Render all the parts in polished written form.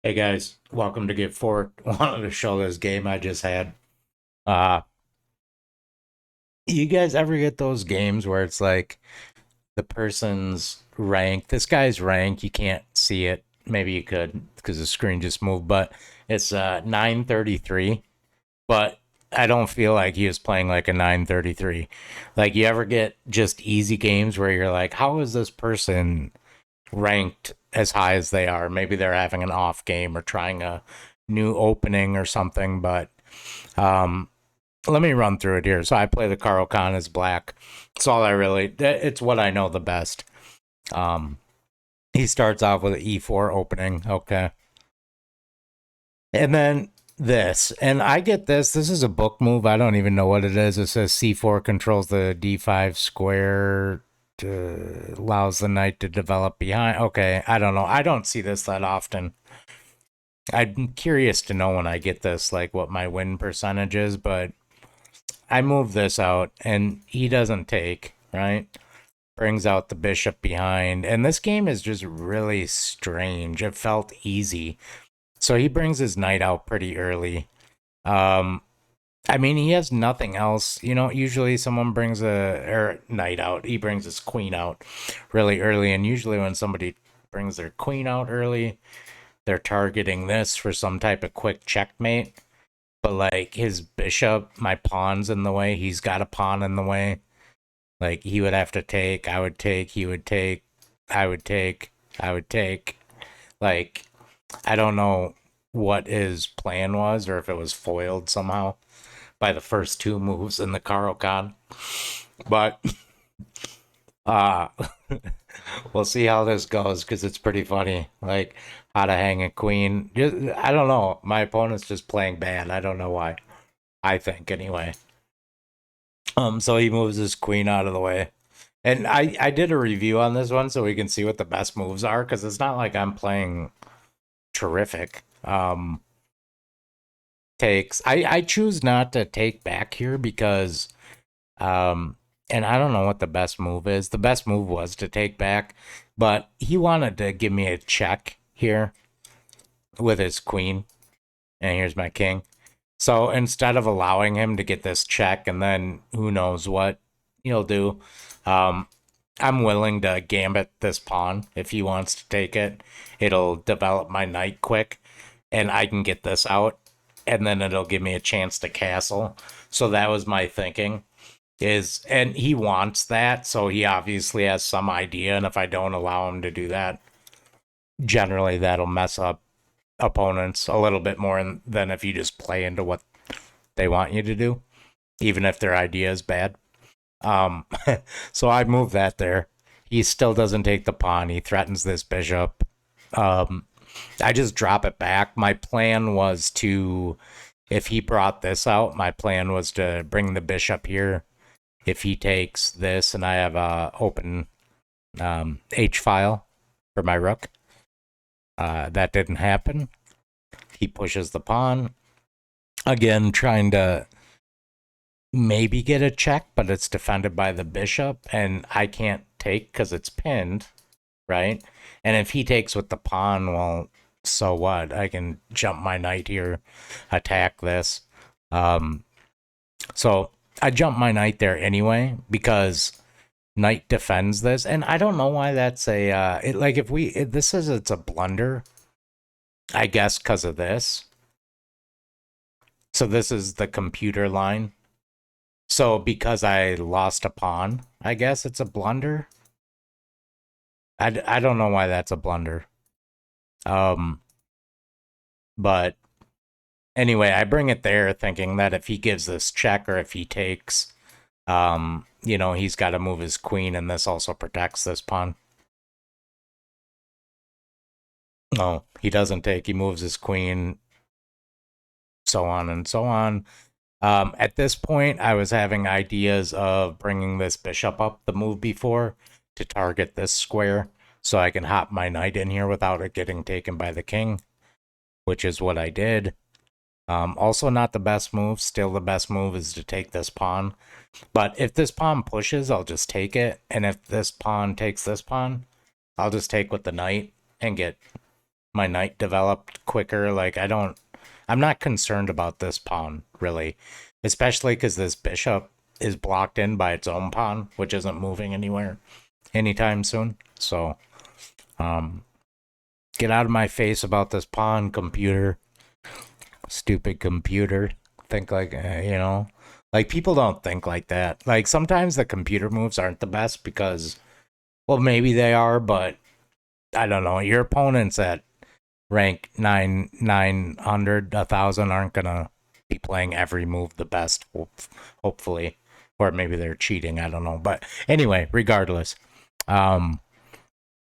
Hey guys, welcome to Get Fork. Wanted to show this game I just had. Uh, you guys ever get those games where it's like the person's rank, this guy's rank, you can't see it. Maybe you could because the screen just moved, but it's 933. But I don't feel like he was playing like a 933. Like you ever get just easy games where you're like, how is this person ranked as high as they are? Maybe they're having an off game or trying a new opening or something, but um let me run through it here. So I play the Carl Khan as black. It's all I really, it's what I know the best. Um, he starts off with an E4 opening. Okay. And then this, and I get this. This is a book move. I don't even know what it is. It says C4 controls the D5 square, allows the knight to develop behind. Okay. I don't know. I don't see this that often. I'm curious to know when I get this, like what my win percentage is, but I move this out and he doesn't take, right? Brings out the bishop behind. And this game is just really strange. It felt easy. So he brings his knight out pretty early. Um, I mean, he has nothing else. Usually someone brings a knight out. He brings his queen out really early. And usually when somebody brings their queen out early, they're targeting this for some type of quick checkmate. But like his bishop, my pawn's in the way. He's got a pawn in the way. Like he would have to take, I would take, he would take, I would take, I would take. Like I don't know what his plan was or if it was foiled somehow by the first two moves in the Caro-Kann. But uh we'll see how this goes because it's pretty funny. Like how to hang a queen. I don't know. My opponent's just playing bad. I don't know why. I think anyway. So he moves his queen out of the way. And I did a review on this one so we can see what the best moves are because it's not like I'm playing terrific. Takes. I choose not to take back here because and I don't know what the best move is. The best move was to take back, but he wanted to give me a check here with his queen, and here's my king. So instead of allowing him to get this check and then who knows what he'll do, um, I'm willing to gambit this pawn if he wants to take it. It'll develop my knight quick, and I can get this out, and then it'll give me a chance to castle. So that was my thinking. And he wants that, so he obviously has some idea. And if I don't allow him to do that, generally that'll mess up opponents a little bit more than if you just play into what they want you to do, even if their idea is bad. Um, so I move that there. He still doesn't take the pawn. He threatens this bishop. Um, I just drop it back. My plan was to, if he brought this out, my plan was to bring the bishop here. If he takes this, and I have a open H file for my rook, that didn't happen. He pushes the pawn again, trying to maybe get a check, but it's defended by the bishop, and I can't take because it's pinned, right? And if he takes with the pawn, well, so what? I can jump my knight here, attack this. Um, so I jump my knight there anyway because knight defends this, and I don't know why that's a like if this says it's a blunder, I guess because of this. So this is the computer line. So because I lost a pawn, I guess it's a blunder. I don't know why that's a blunder. Um, but anyway, I bring it there thinking that if he gives this check or if he takes, he's got to move his queen, and this also protects this pawn. No, he doesn't take. He moves his queen, so on and so on. At this point, I was having ideas of bringing this bishop up the move before to target this square so I can hop my knight in here without it getting taken by the king, which is what I did. Also, not the best move. Still, the best move is to take this pawn. But if this pawn pushes, I'll just take it. And if this pawn takes this pawn, I'll just take with the knight and get my knight developed quicker. Like I'm not concerned about this pawn really, especially because this bishop is blocked in by its own pawn, which isn't moving anywhere anytime soon. So, get out of my face about this pawn, computer. Stupid computer. Think like, like people don't think like that. Like sometimes the computer moves aren't the best because, well, maybe they are, but I don't know. Your opponents at rank 900, 1,000 aren't gonna be playing every move the best, hopefully, or maybe they're cheating. I don't know. But anyway, regardless, um,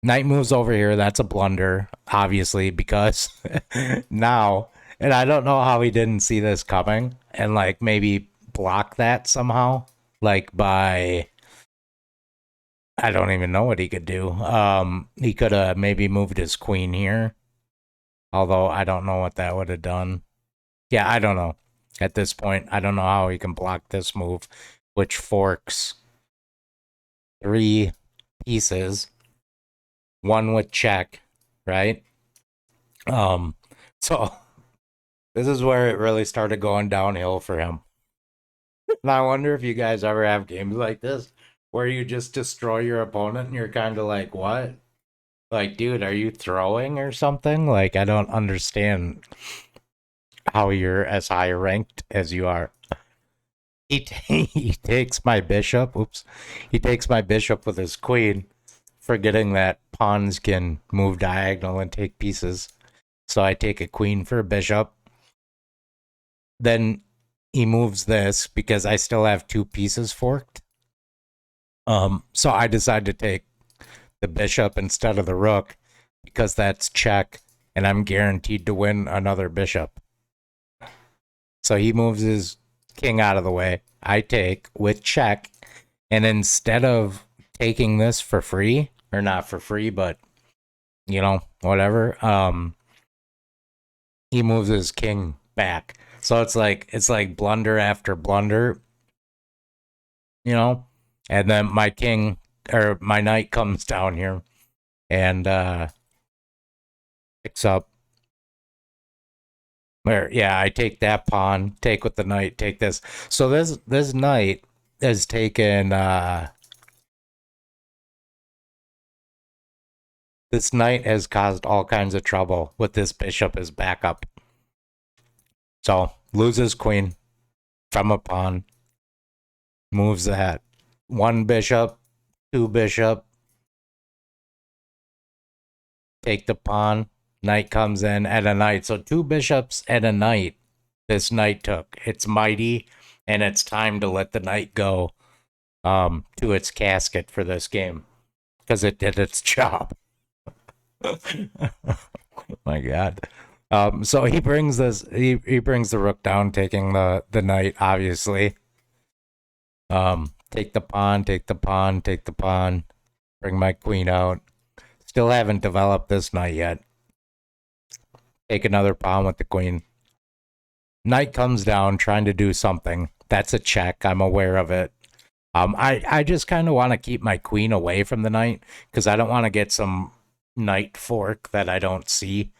knight moves over here. That's a blunder, obviously, because now, and I don't know how he didn't see this coming and like maybe block that somehow, like by. I don't even know what he could do. He could have maybe moved his queen here, although I don't know what that would have done. Yeah, I don't know. At this point, I don't know how he can block this move, which forks 3 pieces, one with check, right? Um, so this is where it really started going downhill for him. And I wonder if you guys ever have games like this where you just destroy your opponent and you're kind of like, what? Like, dude, are you throwing or something? Like, I don't understand how you're as high ranked as you are. He takes my bishop. Oops. He takes my bishop with his queen, forgetting that pawns can move diagonal and take pieces. So I take a queen for a bishop. Then he moves this because I still have 2 pieces forked. So I decide to take the bishop instead of the rook because that's check and I'm guaranteed to win another bishop. So he moves his king out of the way. I take with check, and instead of taking this for free, or not for free, but whatever, he moves his king back. So it's like blunder after blunder, and then my king or my knight comes down here and picks up. Where yeah, I take that pawn, take with the knight, take this. So this knight has taken this knight has caused all kinds of trouble with this bishop as backup. So loses queen from a pawn, moves that 1 bishop, 2 bishop, take the pawn, knight comes in and a knight. So 2 bishops and a knight. This knight took. It's mighty, and it's time to let the knight go to its casket for this game because it did its job. My God. So he brings this. He brings the rook down, taking the knight. Obviously. Take the pawn. Take the pawn. Take the pawn. Bring my queen out. Still haven't developed this knight yet. Take another pawn with the queen. Knight comes down, trying to do something. That's a check. I'm aware of it. I just kind of want to keep my queen away from the knight because I don't want to get some knight fork that I don't see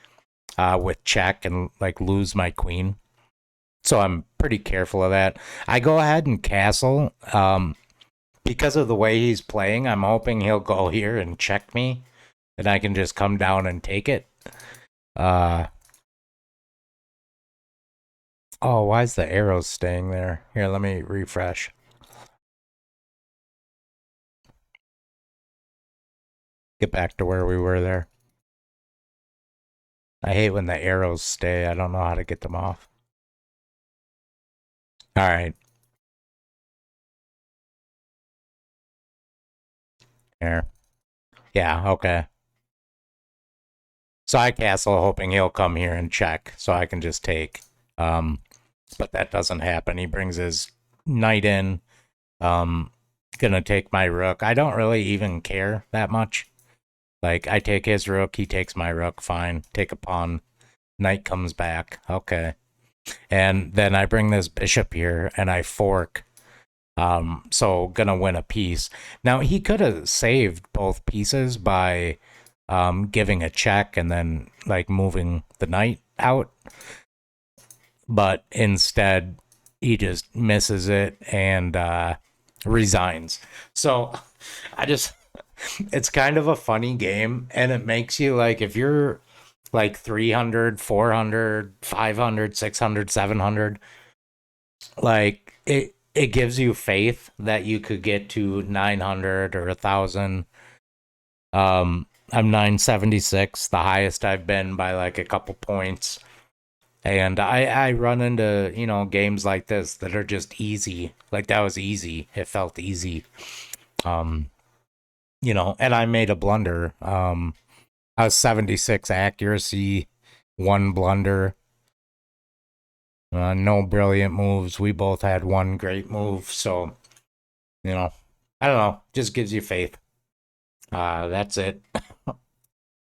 with check and like lose my queen. So I'm pretty careful of that. I go ahead and castle because of the way he's playing. I'm hoping he'll go here and check me, and I can just come down and take it. Oh, why is the arrow staying there? Here, let me refresh. Get back to where we were there. I hate when the arrows stay. I don't know how to get them off. All right. Here. Yeah, okay. So I castle hoping he'll come here and check so I can just take. But that doesn't happen. He brings his knight in. Gonna take my rook. I don't really even care that much. Like, I take his rook, he takes my rook, fine. Take a pawn. Knight comes back. Okay. And then I bring this bishop here and I fork. So gonna win a piece. Now he could have saved both pieces by giving a check and then like moving the knight out. But instead, he just misses it and resigns. So I just, it's kind of a funny game, and it makes you like, if you're like 300, 400, 500, 600, 700, like it gives you faith that you could get to 900 or 1,000. I'm 976, the highest I've been by like a couple points. And I run into, games like this that are just easy. Like that was easy. It felt easy. Um, and I made a blunder. I was 76 accuracy, one blunder, no brilliant moves. We both had one great move. So, I don't know. Just gives you faith. That's it.